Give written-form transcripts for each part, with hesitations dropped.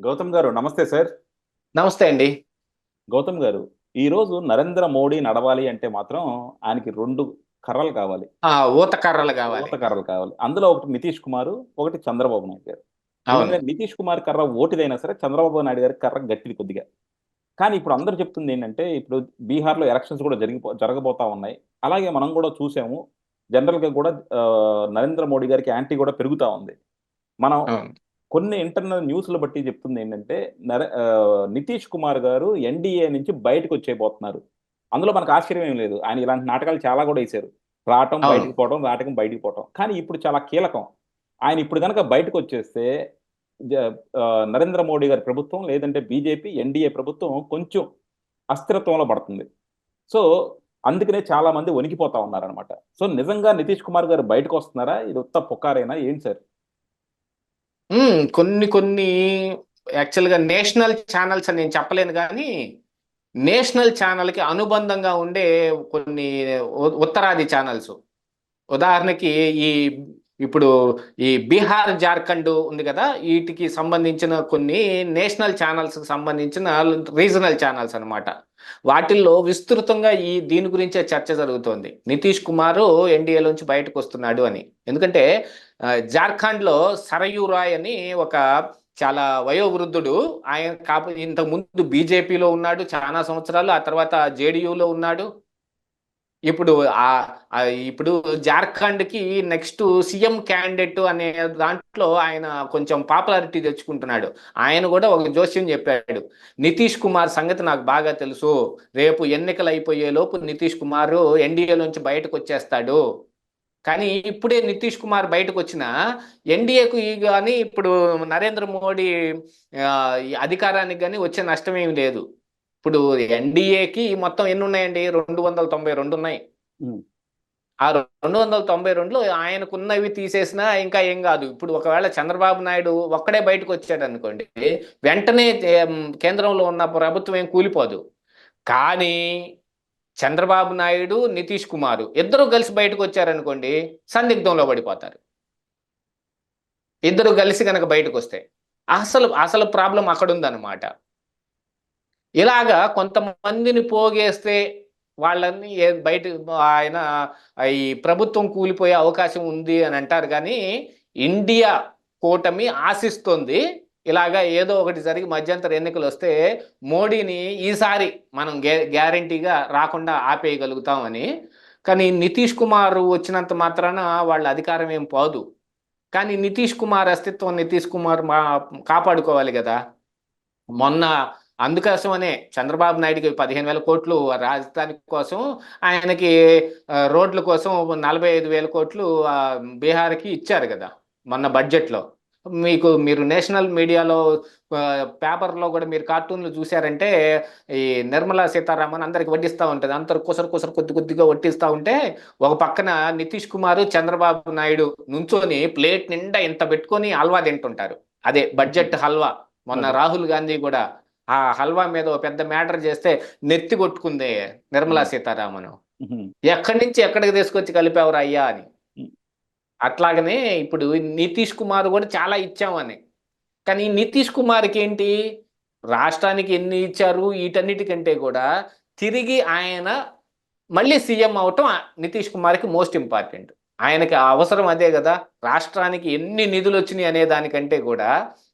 గౌతమ్ గారు నమస్తే సార్. నమస్తే అండి. గౌతమ్ గారు, ఈరోజు నరేంద్ర మోడీ నడవాలి అంటే మాత్రం ఆయనకి రెండు కర్రలు కావాలి. ఊత కర్రలు కావాలి. ఊత కర్రలు కావాలి. అందులో ఒకటి నితీష్ కుమార్, ఒకటి చంద్రబాబు నాయుడు గారు. అవును. ఎందుకంటే నితీష్ కుమార్ కర్ర ఓటిదైనా సరే చంద్రబాబు నాయుడు గారి కర్ర గట్టిది కొద్దిగా. కానీ ఇప్పుడు అందరూ చెప్తుంది ఏంటంటే ఇప్పుడు బీహార్లో ఎలక్షన్స్ కూడా జరగబోతా ఉన్నాయి. అలాగే మనం కూడా చూసాము. జనరల్గా కూడా నరేంద్ర మోడీ గారికి యాంటీ కూడా పెరుగుతా ఉంది. మనం అవును. కొన్ని ఇంటర్నల్ న్యూస్‌లు బట్టి చెప్తుంది ఏంటంటే, నితీష్ కుమార్ గారు ఎన్‌డీఏ నుంచి బయటకు వచ్చేయబోతున్నారు. అందులో మనకు ఆశ్చర్యం ఏమి లేదు. ఆయన ఇలాంటి నాటకాలు చాలా కూడా ఎసారు. రావటం, అవును. బయటికి పోవడం, రావటం, బయటికి పోవటం. కానీ ఇప్పుడు చాలా కీలకం. ఆయన ఇప్పుడు గనక బయటకొచ్చేస్తే జ నరేంద్ర మోడీ గారి ప్రభుత్వం లేదంటే బీజేపీ, ఎన్‌డీఏ ప్రభుత్వం కొంచెం అస్థిరత్వంలో పడుతుంది. సో, అందుకనే చాలా మంది వణికిపోతా ఉన్నారనమాట. సో, నిజంగా నితీష్ కుమార్ గారు బయటకొస్తున్నారా? ఇది ఉత్త పుకారేనా? ఏంటి సార్? కొన్ని కొన్ని యాక్చువల్‌గా నేషనల్ ఛానెల్స్ అని నేను చెప్పలేను గానీ, నేషనల్ ఛానెల్‌కి అనుబంధంగా ఉండే కొన్ని ఉత్తరాది ఛానెల్స్. ఉదాహరణకి ఈ ఇప్పుడు ఈ బీహార్, జార్ఖండ్ ఉంది కదా! ఈటికి సంబంధించిన కొన్ని నేషనల్ ఛానల్స్‌కి సంబంధించిన రీజనల్ ఛానల్స్ అన్నమాట. వాటిల్లో విస్తృతంగా దీని గురించే చర్చ జరుగుతోంది. నితీష్ కుమార్ ఎన్‌డీఏలోంచి బయటకొస్తున్నాడు అని. ఎందుకంటే జార్ఖండ్‌లో సరయూ రాయ్ అని ఒక చాలా వయోవృద్ధుడు. ఆయన ఇంతకుముందు బీజేపీలో ఉన్నాడు చాలా సంవత్సరాలు. ఆ తర్వాత జేడీయూలో ఉన్నాడు. ఇప్పుడు ఇప్పుడు జార్ఖండ్‌కి నెక్స్ట్ సీఎం క్యాండిడేట్ అనే దాంట్లో ఆయన కొంచెం పాపులారిటీ తెచ్చుకుంటున్నాడు. ఆయన కూడా ఒక జోస్యం చెప్పాడు. నితీష్ కుమార్ సంగతి నాకు బాగా తెలుసు. రేపు ఎన్నికలు అయిపోయే లోపు నితీష్ కుమార్ ఎన్డీఏ నుంచి బయటకు వచ్చేస్తాడు. కానీ ఇప్పుడే నితీష్ కుమార్ బయటకు వచ్చినా ఎన్డీఏకు కానీ ఇప్పుడు నరేంద్ర మోడీ ఈ అధికారానికి కానీ వచ్చే నష్టం ఏమి లేదు. ఇప్పుడు ఎన్డీఏకి మొత్తం ఎన్ని ఉన్నాయండి? 292 ఉన్నాయి. ఆ 292లో ఆయనకున్నవి తీసేసినా ఇంకా ఏం కాదు. ఇప్పుడు ఒకవేళ చంద్రబాబు నాయుడు ఒక్కడే బయటకు వచ్చాడు అనుకోండి, వెంటనే కేంద్రంలో ఉన్న ప్రభుత్వం ఏం కూలిపోదు. కానీ చంద్రబాబు నాయుడు, నితీష్ కుమార్ ఇద్దరు కలిసి బయటకు వచ్చారనుకోండి, సందిగ్ధంలో పడిపోతారు. ఇద్దరు కలిసి కనుక బయటకు వస్తే అసలు అసలు ప్రాబ్లం అక్కడ ఉందన్నమాట. ఇలాగా కొంతమందిని పోగేస్తే వాళ్ళని బయట ఆయన ఈ ప్రభుత్వం కూలిపోయే అవకాశం ఉంది అని అంటారు. కానీ ఇండియా కూటమి ఆశిస్తోంది ఇలాగా ఏదో ఒకటి జరిగి మధ్యంతర ఎన్నికలు వస్తే మోడీని ఈసారి మనం గ్యారంటీగా రాకుండా ఆపేయగలుగుతామని. కానీ నితీష్ కుమార్ వచ్చినంత మాత్రాన వాళ్ళ అధికారం ఏం పోదు. కానీ నితీష్ కుమార్ అస్తిత్వం నితీష్ కుమార్ కాపాడుకోవాలి కదా. మొన్న అందుకోసమనే చంద్రబాబు నాయుడికి 15,000 కోట్లు రాజధాని కోసం, ఆయనకి రోడ్ల కోసం 45,000 కోట్లు బీహార్కి ఇచ్చారు కదా మొన్న బడ్జెట్లో. మీరు నేషనల్ మీడియాలో పేపర్లో కూడా మీరు కార్టూన్లు చూసారంటే ఈ నిర్మలా సీతారామన్ అందరికి వడ్డిస్తూ ఉంటుంది. అందరు కుసరు కొద్ది కొద్దిగా వడ్డిస్తూ ఉంటే ఒక పక్కన నితీష్ కుమార్, చంద్రబాబు నాయుడు నుంచొని ప్లేట్ నిండా ఇంత పెట్టుకొని హల్వా తింటుంటారు. అదే బడ్జెట్ హల్వా. మొన్న రాహుల్ గాంధీ కూడా ఆ హల్వా మీద ఒక పెద్ద మ్యాటర్ చేస్తే నెత్తి కొట్టుకుంది నిర్మలా సీతారామన్. ఎక్కడి నుంచి ఎక్కడికి తీసుకొచ్చి కలిపేవరు అయ్యా అని. అట్లాగనే ఇప్పుడు నితీష్ కుమార్ కూడా చాలా ఇచ్చామని. కానీ నితీష్ కుమార్కి ఏంటి, రాష్ట్రానికి ఎన్ని ఇచ్చారు వీటన్నిటికంటే కూడా తిరిగి ఆయన మళ్ళీ సీఎం అవటం నితీష్ కుమార్కి మోస్ట్ ఇంపార్టెంట్. ఆయనకి అవసరం అదే కదా. రాష్ట్రానికి ఎన్ని నిధులు వచ్చినాయి అనే దానికంటే కూడా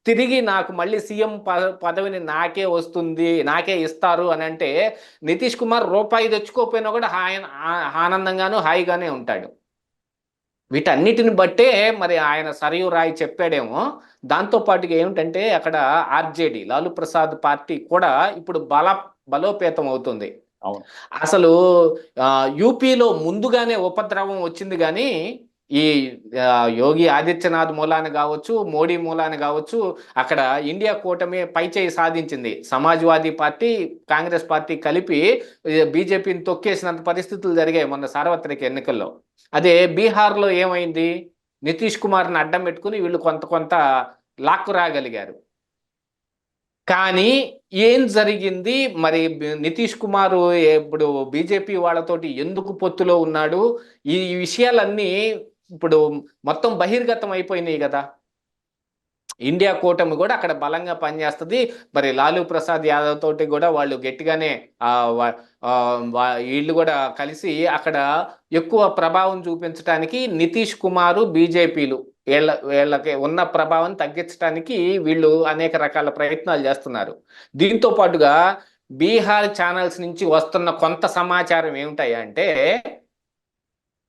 తిరిగి నాకు మళ్ళీ సీఎం పదవిని నాకే వస్తుంది, నాకే ఇస్తారు అని అంటే నితీష్ కుమార్ రూపాయి తెచ్చుకోకపోయినా కూడా ఆయన ఆనందంగాను హాయిగానే ఉంటాడు. వీటన్నిటిని బట్టే మరి ఆయన సరయూ రాయ్ చెప్పాడేమో. దాంతో పాటుగా ఏమిటంటే అక్కడ ఆర్జేడీ లాలూ ప్రసాద్ పార్టీ కూడా ఇప్పుడు బలోపేతం అవుతుంది. అసలు యూపీలో ముందుగానే ఉపద్రవం వచ్చింది. కానీ ఈ యోగి ఆదిత్యనాథ్ మూలాన కావచ్చు, మోడీ మూలాన కావచ్చు, అక్కడ ఇండియా కూటమి పైచేయి సాధించింది. సమాజ్వాదీ పార్టీ, కాంగ్రెస్ పార్టీ కలిపి బీజేపీని తొక్కేసినంత పరిస్థితులు జరిగాయి మొన్న సార్వత్రిక ఎన్నికల్లో. అదే బీహార్లో ఏమైంది, నితీష్ కుమార్ని అడ్డం పెట్టుకుని వీళ్ళు కొంత లాక్కు రాగలిగారు. కానీ ఏం జరిగింది మరి, నితీష్ కుమార్ ఇప్పుడు బీజేపీ వాళ్ళతోటి ఎందుకు పొత్తులో ఉన్నాడు, ఈ విషయాలన్నీ ఇప్పుడు మొత్తం బహిర్గతం అయిపోయినాయి కదా. ఇండియా కూటమి కూడా అక్కడ బలంగా పనిచేస్తుంది. మరి లాలూ ప్రసాద్ యాదవ్ తోటి కూడా వాళ్ళు గట్టిగానే ఆ, వా- వీళ్ళు కూడా కలిసి అక్కడ ఎక్కువ ప్రభావం చూపించడానికి నితీష్ కుమారు బీజేపీలు వీళ్ళకి ఉన్న ప్రభావం తగ్గించడానికి వీళ్ళు అనేక రకాల ప్రయత్నాలు చేస్తున్నారు. దీంతో పాటుగా బీహార్ ఛానల్స్ నుంచి వస్తున్న కొంత సమాచారం ఏమిటాయంటే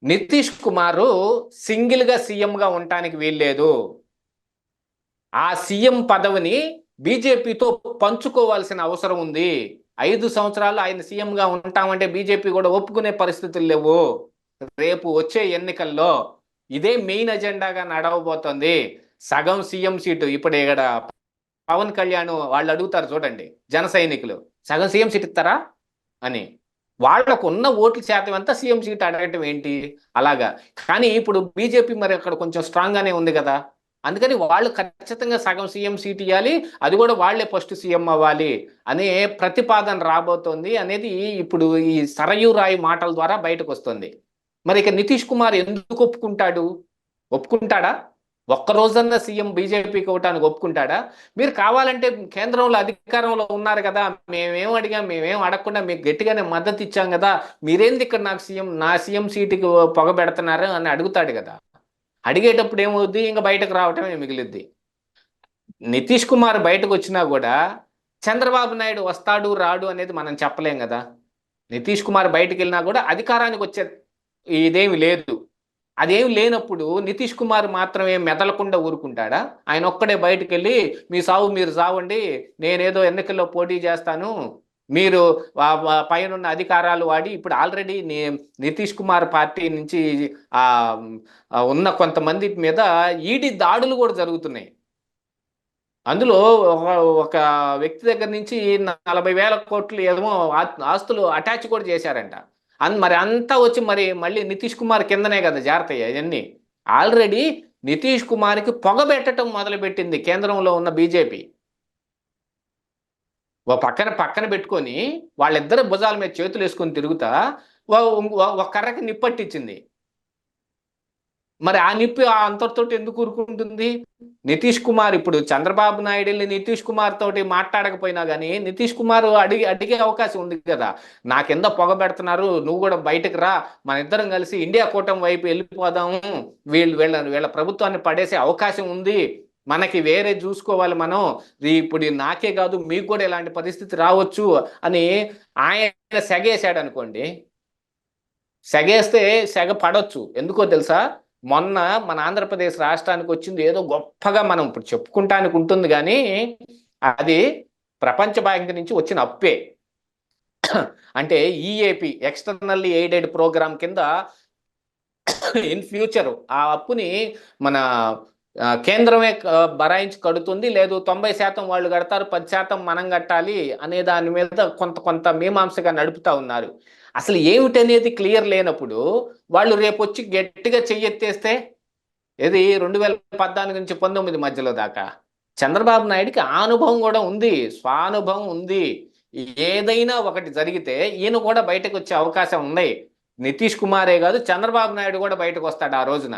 నితీష్ కుమారు సింగిల్ గా సీఎం గా ఉండటానికి వీల్లేదు, ఆ సీఎం పదవిని బీజేపీతో పంచుకోవాల్సిన అవసరం ఉంది. 5 సంవత్సరాలు ఆయన సీఎంగా ఉంటామంటే బీజేపీ కూడా ఒప్పుకునే పరిస్థితులు లేవు. రేపు వచ్చే ఎన్నికల్లో ఇదే మెయిన్ ఎజెండాగా నడవబోతోంది. సగం సీఎం సీటు ఇప్పుడు ఇక్కడ పవన్ కళ్యాణ్ వాళ్ళు అడుగుతారు చూడండి, జన సైనికులు సగం సీఎం సీట్ ఇస్తారా అని. వాళ్ళకు ఉన్న ఓట్ల శాతం అంతా సీఎం సీట్ అడగటం ఏంటి అలాగా. కానీ ఇప్పుడు బీజేపీ మరి అక్కడ కొంచెం స్ట్రాంగ్ గానే ఉంది కదా, అందుకని వాళ్ళు ఖచ్చితంగా సగం సీఎం సీట్ ఇవ్వాలి, అది కూడా వాళ్లే ఫస్ట్ సీఎం అవ్వాలి అనే ప్రతిపాదన రాబోతోంది అనేది ఇప్పుడు ఈ సరయూ రాయి మాటల ద్వారా బయటకు వస్తుంది. మరి ఇక నితీష్ కుమార్ ఎందుకు ఒప్పుకుంటాడా? ఒక్క రోజన్నా సీఎం బీజేపీకి అవటానికి ఒప్పుకుంటాడా? మీరు కావాలంటే కేంద్రంలో అధికారంలో ఉన్నారు కదా, మేమేం అడిగాం, మేమేం అడగకుండా మీకు గట్టిగానే మద్దతు ఇచ్చాం కదా, మీరేంది ఇక్కడ నా సీఎం సీటుకి పొగబెడుతున్నారు అని అడుగుతాడు కదా. అడిగేటప్పుడు ఏమవుద్ది, ఇంకా బయటకు రావటమే మిగిలిద్ది. నితీష్ కుమార్ బయటకు వచ్చినా కూడా చంద్రబాబు నాయుడు వస్తాడు రాడు అనేది మనం చెప్పలేం కదా. నితీష్ కుమార్ బయటకు వెళ్ళినా కూడా అధికారానికి వచ్చే ఇదేమి లేదు. అదేమి లేనప్పుడు నితీష్ కుమార్ మాత్రమే మెదలకుండా ఊరుకుంటాడా? ఆయన ఒక్కడే బయటకు వెళ్ళి మీ సావు మీరు సావండి, నేనేదో ఎన్నికల్లో పోటీ చేస్తాను, మీరు పైన అధికారాలు వాడి ఇప్పుడు ఆల్రెడీ నితీష్ కుమార్ పార్టీ నుంచి ఉన్న కొంతమంది మీద ఈడీ దాడులు కూడా జరుగుతున్నాయి. అందులో ఒక వ్యక్తి దగ్గర నుంచి 40,000 కోట్లు ఏమో ఆస్తులు అటాచ్ కూడా చేశారంట. మరి అంతా వచ్చి మరి మళ్ళీ నితీష్ కుమార్ కిందనే కదా జాగ్రత్త అవన్నీ. ఆల్రెడీ నితీష్ కుమార్కి పొగబెట్టడం మొదలుపెట్టింది కేంద్రంలో ఉన్న బీజేపీ. ఓ పక్కన పెట్టుకొని వాళ్ళిద్దరు భుజాల మీద చేతులు వేసుకొని తిరుగుతా ఒక కర్రకి నిప్పట్టించింది. మరి ఆ నిప్పి అంతటితో ఎందుకు ఊరుకుంటుంది? నితీష్ కుమార్ ఇప్పుడు చంద్రబాబు నాయుడు వెళ్ళి నితీష్ కుమార్ తోటి మాట్లాడకపోయినా కానీ నితీష్ కుమార్ అడిగే అవకాశం ఉంది కదా. నా కింద పొగ పెడుతున్నారు, నువ్వు కూడా బయటకు రా, మన ఇద్దరం కలిసి ఇండియా కూటమి వైపు వెళ్ళిపోదాము, వీళ్ళ ప్రభుత్వాన్ని పడేసే అవకాశం ఉంది, మనకి వేరే చూసుకోవాలి మనం, ఇప్పుడు నాకే కాదు మీకు కూడా ఇలాంటి పరిస్థితి రావచ్చు అని ఆయన సెగేశాడు అనుకోండి. సెగేస్తే సెగ పడవచ్చు. ఎందుకో తెలుసా, మొన్న మన ఆంధ్రప్రదేశ్ రాష్ట్రానికి వచ్చింది ఏదో గొప్పగా మనం ఇప్పుడు చెప్పుకుంటానికి ఉంటుంది, కానీ అది ప్రపంచ బ్యాంక్ నుంచి వచ్చిన అప్పే. అంటే ఈఏపి ఎక్స్టర్నల్లీ ఎయిడెడ్ ప్రోగ్రామ్ కింద ఇన్ ఫ్యూచర్ ఆ అప్పుని మన కేంద్రమే బరాయించి కడుతుంది, లేదు 90% వాళ్ళు కడతారు, 10% మనం కట్టాలి అనే దాని మీద కొంత మీమాంసగా నడుపుతా ఉన్నారు. అసలు ఏమిటనేది క్లియర్ లేనప్పుడు వాళ్ళు రేపు వచ్చి గట్టిగా చెయ్యెత్తేస్తే, ఇది 2014 నుంచి 19 మధ్యలో దాకా చంద్రబాబు నాయుడికి ఆ అనుభవం కూడా ఉంది, స్వానుభవం ఉంది. ఏదైనా ఒకటి జరిగితే ఈయన కూడా బయటకు వచ్చే అవకాశం ఉన్నాయి. నితీష్ కుమారే కాదు, చంద్రబాబు నాయుడు కూడా బయటకు వస్తాడు ఆ రోజున.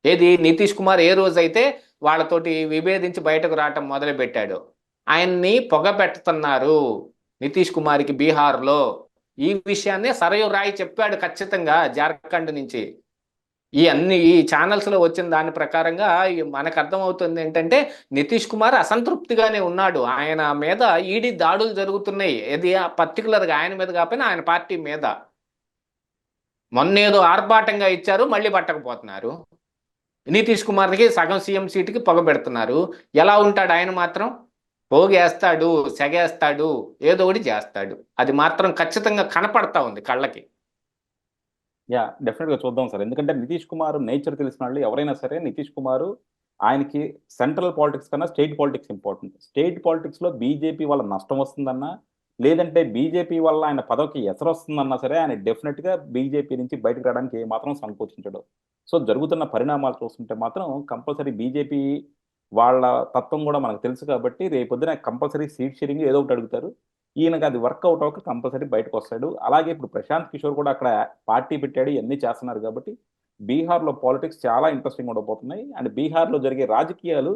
ఏది నితీష్ కుమార్ ఏ రోజైతే వాళ్ళతోటి విభేదించి బయటకు రావటం మొదలు పెట్టాడు, ఆయన్ని పొగ పెట్టుతున్నారు నితీష్ కుమార్కి బీహార్లో. ఈ విషయాన్నే సరయూ రాయ్ చెప్పాడు ఖచ్చితంగా జార్ఖండ్ నుంచి. ఈ ఛానల్స్ లో వచ్చిన దాని ప్రకారంగా మనకు అర్థమవుతుంది ఏంటంటే నితీష్ కుమార్ అసంతృప్తిగానే ఉన్నాడు. ఆయన మీద ఈడీ దాడులు జరుగుతున్నాయి, ఇది పర్టికులర్గా ఆయన మీద కాకపోయినా ఆయన పార్టీ మీద. మొన్నేదో ఆర్భాటంగా ఇచ్చారు, మళ్ళీ పట్టకపోతున్నారు. నితీష్ కుమార్కి సగం సీఎం సీటుకి పొగ పెడుతున్నారు. ఎలా ఉంటాడు ఆయన మాత్రం? పోగేస్తాడు, సెగేస్తాడు, ఏదో ఒకటి చేస్తాడు. అది మాత్రం ఖచ్చితంగా కనపడతా ఉంది కళ్ళకి. డెఫినెట్గా చూద్దాం సార్. ఎందుకంటే నితీష్ కుమార్ నేచర్ తెలిసిన వాళ్ళు ఎవరైనా సరే, నితీష్ కుమార్ ఆయనకి సెంట్రల్ పాలిటిక్స్ కన్నా స్టేట్ పాలిటిక్స్ ఇంపార్టెంట్. స్టేట్ పాలిటిక్స్లో బీజేపీ వల్ల నష్టం వస్తుందన్నా, లేదంటే బీజేపీ వల్ల ఆయన పదవికి ఎసరు వస్తుందన్నా సరే, ఆయన డెఫినెట్గా బీజేపీ నుంచి బయటకు రావడానికి ఏమాత్రం సంకోచించడు. సో జరుగుతున్న పరిణామాలు చూస్తుంటే మాత్రం కంపల్సరీ బీజేపీ వాళ్ళ తత్వం కూడా మనకు తెలుసు కాబట్టి రేపొద్దున కంపల్సరీ సీట్ షేరింగ్ ఏదో ఒకటి అడుగుతారు. ఈయనకు అది వర్కౌట్ అవ్వక కంపల్సరీ బయటకు వస్తాడు. అలాగే ఇప్పుడు ప్రశాంత్ కిషోర్ కూడా అక్కడ పార్టీ పెట్టాడు, ఇవన్నీ చేస్తున్నారు కాబట్టి బీహార్లో పాలిటిక్స్ చాలా ఇంట్రెస్టింగ్ ఉండబోతున్నాయి. అండ్ బీహార్లో జరిగే రాజకీయాలు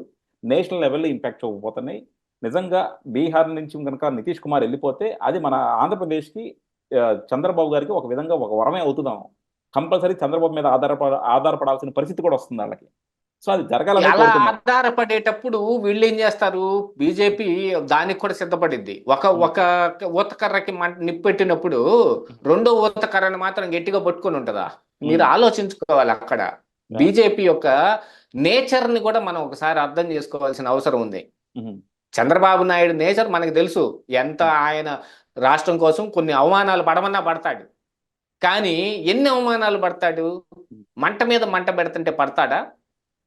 నేషనల్ లెవెల్లో ఇంపాక్ట్ చూపబోతున్నాయి. నిజంగా బీహార్ నుంచి కనుక నితీష్ కుమార్ వెళ్ళిపోతే అది మన ఆంధ్రప్రదేశ్కి చంద్రబాబు గారికి ఒక విధంగా ఒక వరమే అవుతున్నాం. కంపల్సరీ చంద్రబాబు మీద ఆధారపడాల్సిన పరిస్థితి కూడా వస్తుంది వాళ్ళకి. సో అది జరగాలని అలా కోరుకుందాం. ఆధారపడేటప్పుడు వీళ్ళు ఏం చేస్తారు, బీజేపీ దానికి కూడా సిద్ధపడిద్ది. ఒక ఊతకర్రకి నిప్పెట్టినప్పుడు రెండో ఊతకర్రని మాత్రం గట్టిగా పట్టుకొని ఉంటుందా? మీరు ఆలోచించుకోవాలి. అక్కడ బీజేపీ యొక్క నేచర్ ని కూడా మనం ఒకసారి అర్థం చేసుకోవాల్సిన అవసరం ఉంది. చంద్రబాబు నాయుడు నేచర్ మనకు తెలుసు. ఎంత ఆయన రాష్ట్రం కోసం కొన్ని అవమానాలు పడమన్నా పడతాడు, కానీ ఎన్ని అవమానాలు పడతాడు? మంట మీద మంట పెడుతుంటే పడతాడా?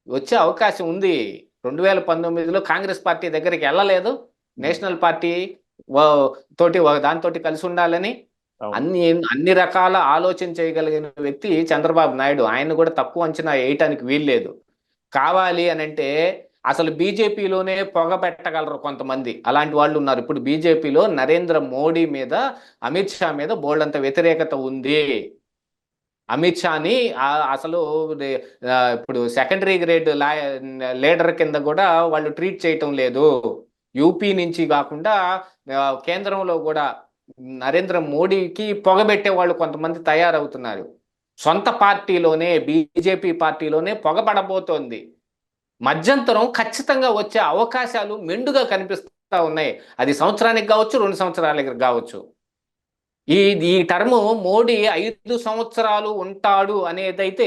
వచ్చే అవకాశం ఉంది. 2019లో కాంగ్రెస్ పార్టీ దగ్గరికి వెళ్ళలేదు, నేషనల్ పార్టీ తోటి దాంతో కలిసి ఉండాలని అన్ని రకాల ఆలోచన చేయగలిగిన వ్యక్తి చంద్రబాబు నాయుడు. ఆయన కూడా తక్కువ అంచనా వేయటానికి వీల్లేదు. కావాలి అని అంటే అసలు బీజేపీలోనే పొగ పెట్టగలరు కొంతమంది, అలాంటి వాళ్ళు ఉన్నారు. ఇప్పుడు బీజేపీలో నరేంద్ర మోడీ మీద, అమిత్ షా మీద బోల్డంత వ్యతిరేకత ఉంది. అమిత్ షాని అసలు ఇప్పుడు సెకండరీ గ్రేడ్ లీడర్ కింద కూడా వాళ్ళు ట్రీట్ చేయటం లేదు. యూపీ నుంచి కాకుండా కేంద్రంలో కూడా నరేంద్ర మోడీకి పొగబెట్టే వాళ్ళు కొంతమంది తయారవుతున్నారు. సొంత పార్టీలోనే, బీజేపీ పార్టీలోనే పొగబడబోతోంది. మధ్యంతరం ఖచ్చితంగా వచ్చే అవకాశాలు మెండుగా కనిపిస్తూ ఉన్నాయి. అది సంవత్సరానికి కావచ్చు, 2 సంవత్సరాలకి కావచ్చు. ఈ టర్మ్ మోడీ 5 సంవత్సరాలు ఉంటాడు అనేదైతే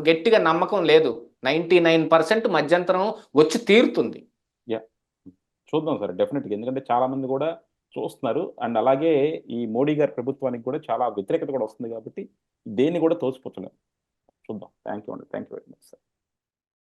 గట్టిగా నమ్మకం లేదు. 99% మధ్యంతరం వచ్చి తీరుతుంది. చూద్దాం సార్, డెఫినెట్గా. ఎందుకంటే చాలా మంది కూడా చూస్తున్నారు. అండ్ అలాగే ఈ మోడీ గారి ప్రభుత్వానికి కూడా చాలా వ్యతిరేకత కూడా వస్తుంది కాబట్టి దేన్ని కూడా తోసిపుచ్చలేం. చూద్దాం. Thank you very much sir.